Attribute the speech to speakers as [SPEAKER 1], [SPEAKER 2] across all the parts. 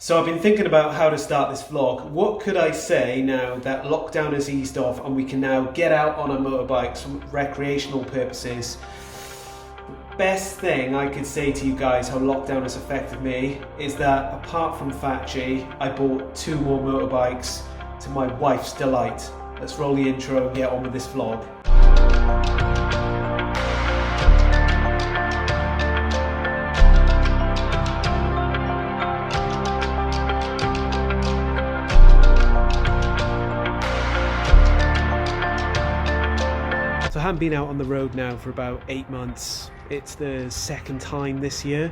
[SPEAKER 1] So I've been thinking about how to start this vlog. What could I say now that lockdown has eased off and we can now get out on our motorbikes for recreational purposes? The best thing I could say to you guys how lockdown has affected me is that apart from Fatchy, I bought 2 more motorbikes to my wife's delight. Let's roll the intro and get on with this vlog. So I haven't been out on the road now for about 8 months. It's the 2nd time this year.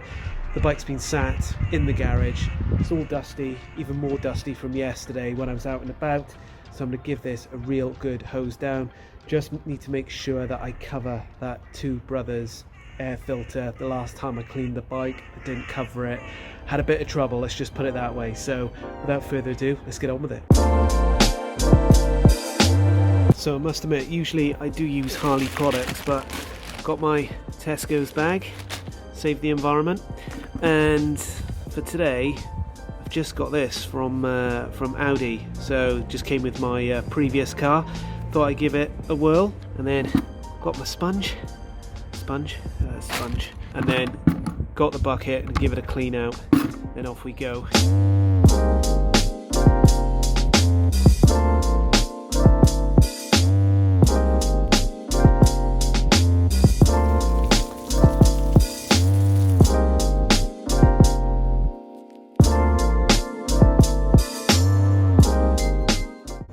[SPEAKER 1] The bike's been sat in the garage. It's all dusty, even more dusty from yesterday when I was out and about. So I'm going to give this a real good hose down. Just need to make sure that I cover that Two Brothers air filter. The last time I cleaned the bike, I didn't cover it. Had a bit of trouble, let's just put it that way. So without further ado, let's get on with it. So I must admit, usually I do use Harley products, but got my Tesco's bag, save the environment, and for today I've just got this from Audi. So just came with my previous car, thought I'd give it a whirl, and then got my sponge, and then got the bucket and give it a clean out, and off we go.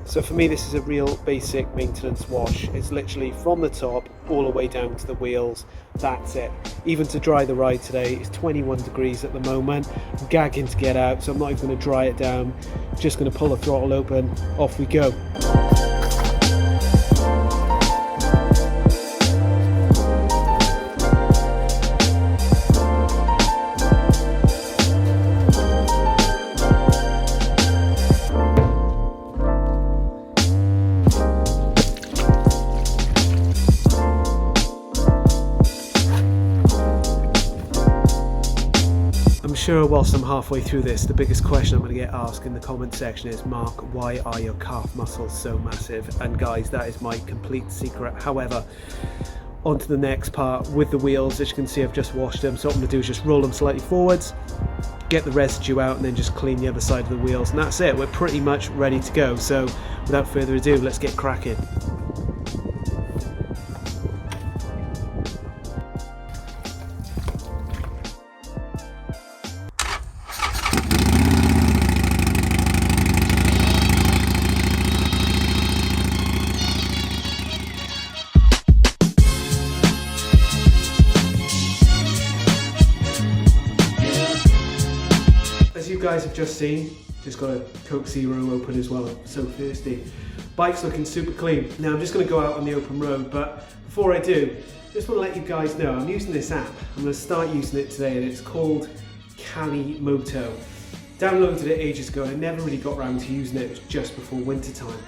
[SPEAKER 1] So for me, this is a real basic maintenance wash. It's literally from the top all the way down to the wheels. That's it. Even to dry the ride today, it's 21 degrees at the moment. I'm gagging to get out, so I'm not even going to dry it down. Just going to pull the throttle open, off we go. Sure, whilst I'm halfway through this, the biggest question I'm going to get asked in the comment section is, Mark, why are your calf muscles so massive? And guys, that is my complete secret. However, on to the next part with the wheels. As you can see, I've just washed them, so what I'm going to do is just roll them slightly forwards, get the residue out, and then just clean the other side of the wheels, and that's it. We're pretty much ready to go. So without further ado, let's get cracking. As you guys have just seen, just got a Coke Zero open as well. I'm so thirsty. Bike's looking super clean. Now I'm just going to go out on the open road, but before I do, just want to let you guys know I'm using this app. I'm going to start using it today, and it's called Cali Moto. Downloaded it ages ago, and I never really got around to using it. It was just before winter time.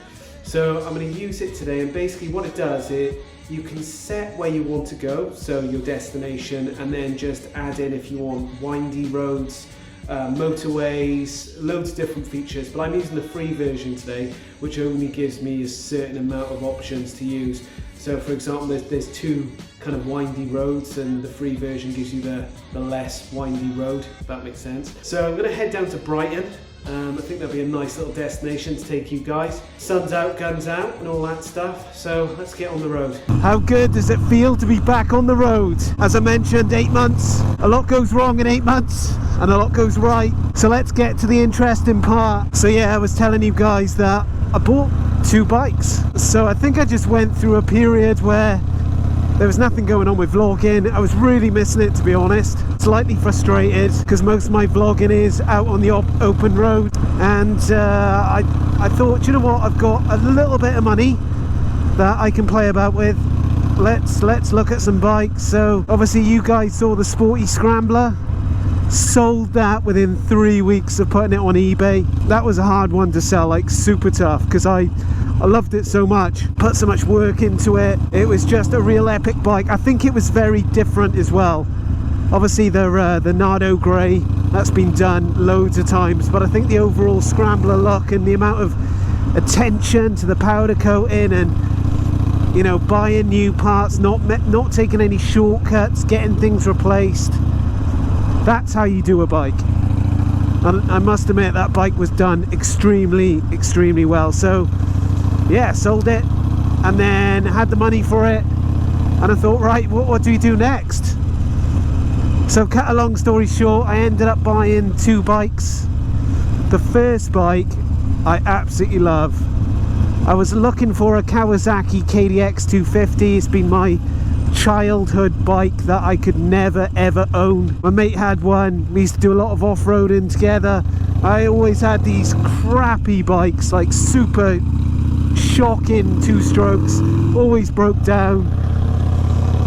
[SPEAKER 1] So I'm going to use it today, and basically what it does is you can set where you want to go, so your destination, and then just add in if you want windy roads, motorways, loads of different features, but I'm using the free version today, which only gives me a certain amount of options to use. So for example, there's 2 kind of windy roads, and the free version gives you the less windy road, if that makes sense. So I'm going to head down to Brighton. I think that'll be a nice little destination to take you guys. Sun's out, guns out, and all that stuff. So let's get on the road. How good does it feel to be back on the road? As I mentioned, 8 months. A lot goes wrong in 8 months, and a lot goes right. So let's get to the interesting part. So yeah, I was telling you guys that I bought 2 bikes. So I think I just went through a period where there was nothing going on with vlogging. I was really missing it, to be honest. Slightly frustrated because most of my vlogging is out on the open road, and I thought, you know what, I've got a little bit of money that I can play about with. Let's look at some bikes. So obviously you guys saw the Sporty Scrambler. Sold that within 3 weeks of putting it on eBay. That was a hard one to sell, like super tough, because I loved it so much, put so much work into it. It was just a real epic bike. I think it was very different as well. Obviously the Nardo grey That's been done loads of times, but I think the overall scrambler look and the amount of attention to the powder coating and, you know, buying new parts, not taking any shortcuts, getting things replaced, that's how you do a bike. And I must admit that bike was done extremely well. So yeah, sold it and then had the money for it, and I thought, right, what do we do next? So cut a long story short, I ended up buying 2 bikes. The first bike I absolutely love. I was looking for a Kawasaki KDX 250. It's been my childhood bike that I could never ever own. My mate had one. We used to do a lot of off-roading together. I always had these crappy bikes, like super shocking 2-strokes, always broke down,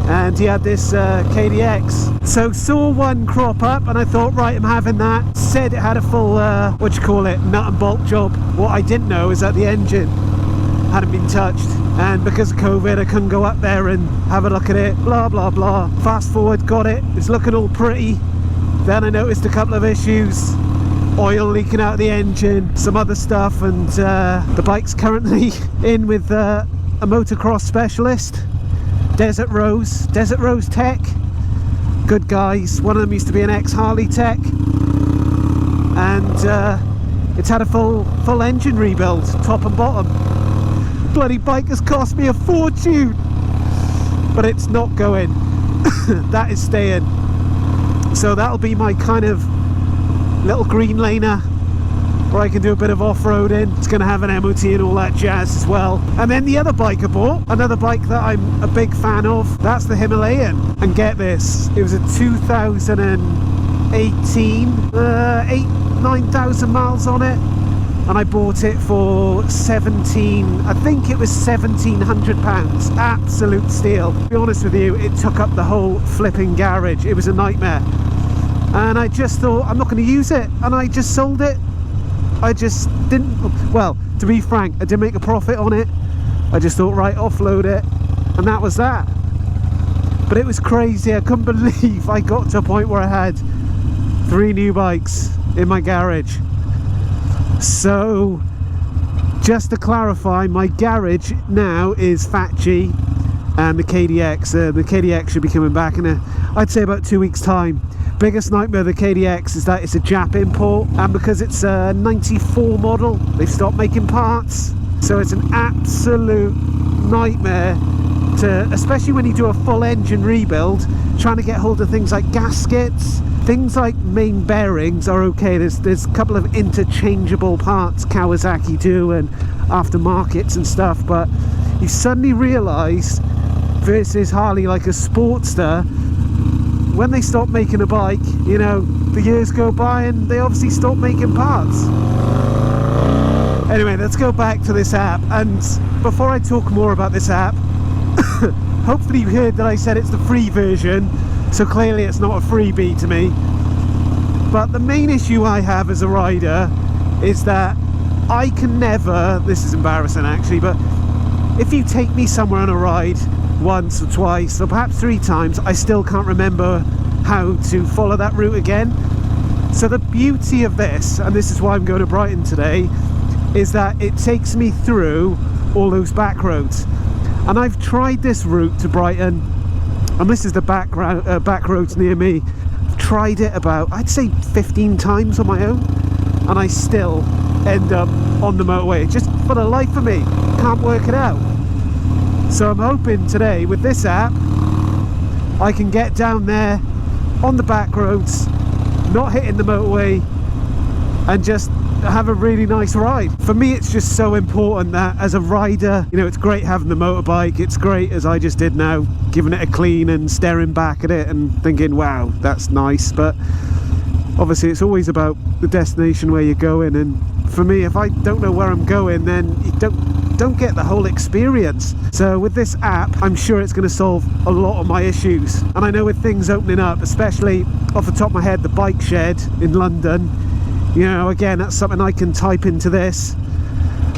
[SPEAKER 1] and he had this KDX. So saw one crop up and I thought, right, I'm having that. Said it had a full nut and bolt job. What I didn't know is that the engine hadn't been touched, and because of COVID I couldn't go up there and have a look at it, blah blah blah. Fast forward, got it, it's looking all pretty. Then I noticed a couple of issues, oil leaking out of the engine, some other stuff, and the bike's currently in with a motocross specialist, Desert Rose Tech. Good guys. One of them used to be an ex-Harley tech, and it's had a full engine rebuild, top and bottom. Bloody bike has cost me a fortune, but it's not going. That is staying. So that'll be my kind of little green laner where I can do a bit of off-roading. It's going to have an MOT and all that jazz as well. And then the other bike I bought, another bike that I'm a big fan of, that's the Himalayan. And get this, it was a 2018, 9,000 miles on it, and I bought it for £1,700. Absolute steal. To be honest with you, it took up the whole flipping garage. It was a nightmare. And I just thought, I'm not going to use it, and I just sold it. I just didn't, well, to be frank, I didn't make a profit on it. I just thought, right, offload it, and that was that. But it was crazy. I couldn't believe I got to a point where I had 3 new bikes in my garage. So just to clarify, my garage now is Fat G and the KDX. The KDX should be coming back in I'd say about 2 weeks time. Biggest nightmare of the KDX is that it's a Jap import, and because it's a 94 model, they've stopped making parts. So it's an absolute nightmare to, especially when you do a full engine rebuild, trying to get hold of things like gaskets. Things like main bearings are okay. There's a couple of interchangeable parts Kawasaki do, and aftermarkets and stuff, but you suddenly realise versus Harley, like a Sportster, when they stop making a bike, you know, the years go by and they obviously stop making parts. Anyway, let's go back to this app, and before I talk more about this app, hopefully you heard that I said it's the free version, so clearly it's not a freebie to me. But the main issue I have as a rider is that I can never, this is embarrassing actually, but if you take me somewhere on a ride once or twice or perhaps 3 times, I still can't remember how to follow that route again. So the beauty of this, and this is why I'm going to Brighton today, is that it takes me through all those back roads. And I've tried this route to Brighton, and this is the back roads near me. I've tried it about, I'd say 15 times on my own, and I still end up on the motorway. Just for the life of me, can't work it out. So I'm hoping today with this app I can get down there on the back roads, not hitting the motorway, and just have a really nice ride. For me, it's just so important that as a rider, you know, it's great having the motorbike. It's great, as I just did now, giving it a clean and staring back at it and thinking, wow, that's nice. But obviously it's always about the destination where you're going, and for me, if I don't know where I'm going, then you don't get the whole experience. So with this app, I'm sure it's going to solve a lot of my issues. And I know with things opening up, especially off the top of my head, the bike shed in London, you know, again, that's something I can type into this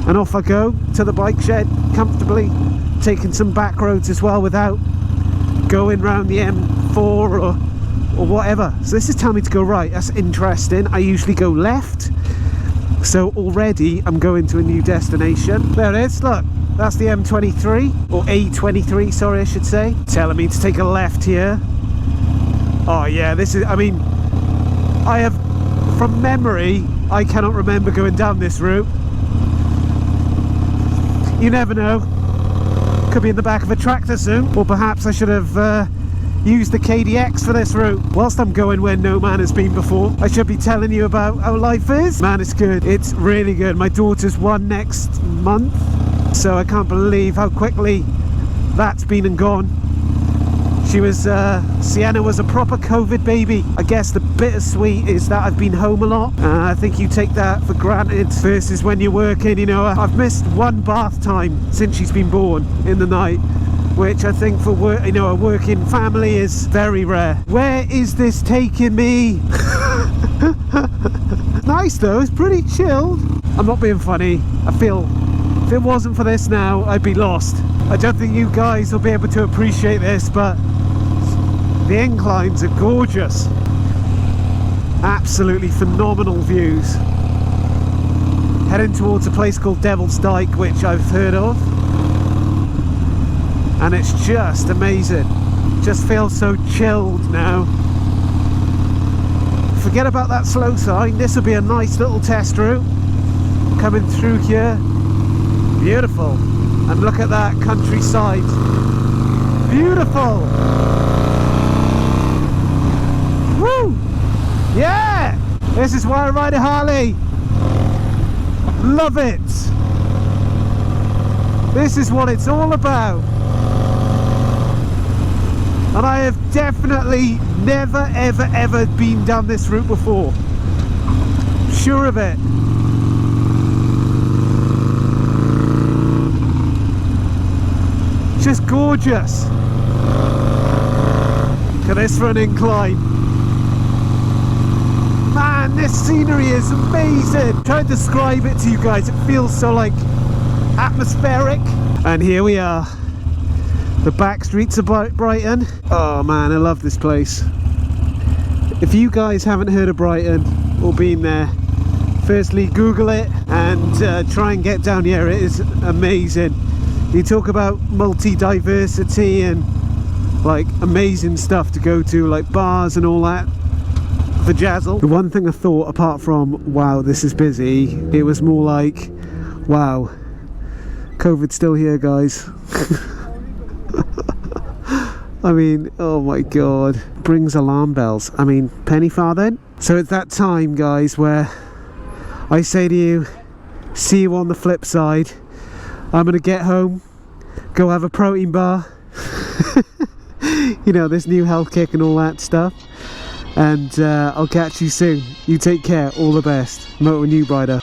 [SPEAKER 1] and off I go to the bike shed comfortably, taking some back roads as well without going round the M4 or whatever. So this is telling me to go right. That's interesting. I usually go left. So already I'm going to a new destination. There it is, look. That's the M23, or A23, sorry I should say. Telling me to take a left here. Oh yeah, this is, I mean, I have, from memory, I cannot remember going down this route. You never know. Could be in the back of a tractor soon. Or perhaps I should have used the KDX for this route. Whilst I'm going where no man has been before, I should be telling you about how life is. Man, it's good. It's really good. My daughter's 1 next month, so I can't believe how quickly that's been and gone. She was, Sienna was a proper COVID baby. I guess the bittersweet is that I've been home a lot. I think you take that for granted versus when you're working, you know. I've missed 1 bath time since she's been born in the night, which I think for work, you know, a working family is very rare. Where is this taking me? Nice though, it's pretty chilled. I'm not being funny. I feel if it wasn't for this now, I'd be lost. I don't think you guys will be able to appreciate this, but the inclines are gorgeous. Absolutely phenomenal views. Heading towards a place called Devil's Dyke, which I've heard of. And it's just amazing. Just feels so chilled now. Forget about that slow sign. This will be a nice little test route. Coming through here. Beautiful. And look at that countryside. Beautiful. Woo! Yeah! This is why I ride a Harley. Love it. This is what it's all about. And I have definitely never ever ever been down this route before. Sure of it. Just gorgeous. Look at this for an incline. Man, this scenery is amazing. Try to describe it to you guys. It feels so like atmospheric. And here we are. The back streets of Brighton. Oh man, I love this place. If you guys haven't heard of Brighton or been there, firstly Google it and try and get down here. It is amazing. You talk about multi-diversity and like amazing stuff to go to, like bars and all that for Jazzle. The one thing I thought, apart from wow this is busy, it was more like wow, COVID's still here guys. I mean, oh my god, brings alarm bells. I mean, penny farthing. So it's that time guys where I say to you, see you on the flip side. I'm gonna get home, go have a protein bar, you know, this new health kick and all that stuff, and I'll catch you soon. You take care, all the best. Motonewbrider.